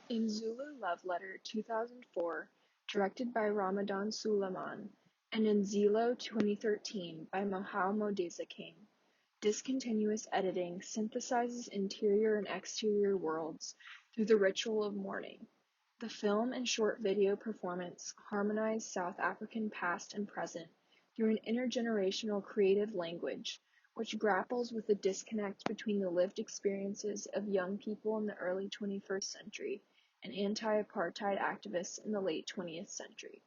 In Zulu Love Letter 2004, directed by Ramadan Suleiman, and in Zilo 2013 by Modesa King, discontinuous editing synthesizes interior and exterior worlds through the ritual of mourning. The film and short video performance harmonize South African past and present through an intergenerational creative language, which grapples with the disconnect between the lived experiences of young people in the early 21st century and anti-apartheid activists in the late 20th century.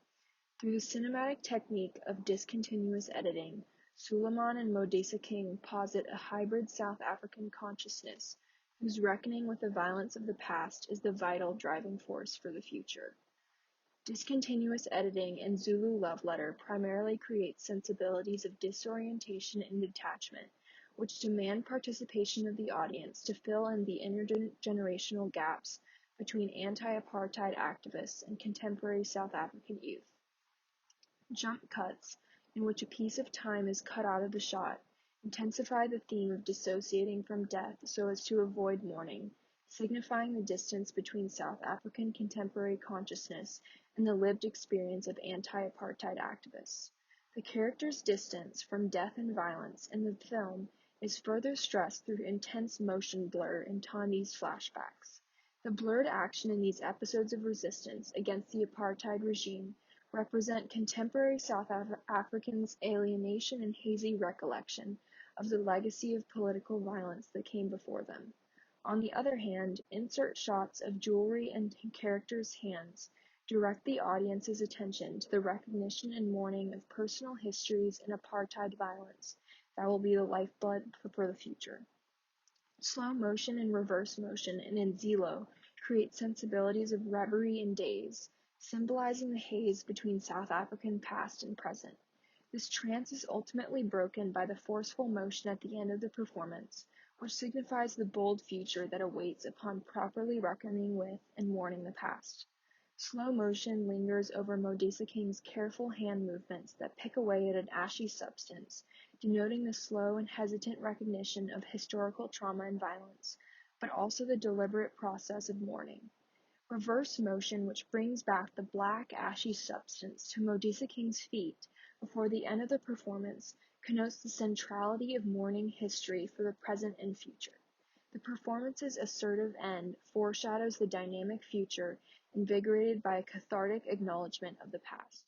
Through the cinematic technique of discontinuous editing, Suleiman and Modesa King posit a hybrid South African consciousness whose reckoning with the violence of the past is the vital driving force for the future. Discontinuous editing in Zulu Love Letter primarily creates sensibilities of disorientation and detachment, which demand participation of the audience to fill in the intergenerational gaps between anti-apartheid activists and contemporary South African youth. Jump cuts, in which a piece of time is cut out of the shot, intensify the theme of dissociating from death so as to avoid mourning, signifying the distance between South African contemporary consciousness and the lived experience of anti-apartheid activists. The character's distance from death and violence in the film is further stressed through intense motion blur in Tandi's flashbacks. The blurred action in these episodes of resistance against the apartheid regime represent contemporary South Africans' alienation and hazy recollection of the legacy of political violence that came before them. On the other hand, insert shots of jewelry and characters' hands direct the audience's attention to the recognition and mourning of personal histories and apartheid violence that will be the lifeblood for the future. Slow motion and reverse motion in Zelo create sensibilities of reverie and daze, symbolizing the haze between South African past and present. This trance is ultimately broken by the forceful motion at the end of the performance, which signifies the bold future that awaits upon properly reckoning with and mourning the past. Slow motion lingers over Modesa King's careful hand movements that pick away at an ashy substance, denoting the slow and hesitant recognition of historical trauma and violence, but also the deliberate process of mourning. Reverse motion, which brings back the black, ashy substance to Modesa King's feet before the end of the performance, connotes the centrality of mourning history for the present and future. The performance's assertive end foreshadows the dynamic future, invigorated by a cathartic acknowledgement of the past.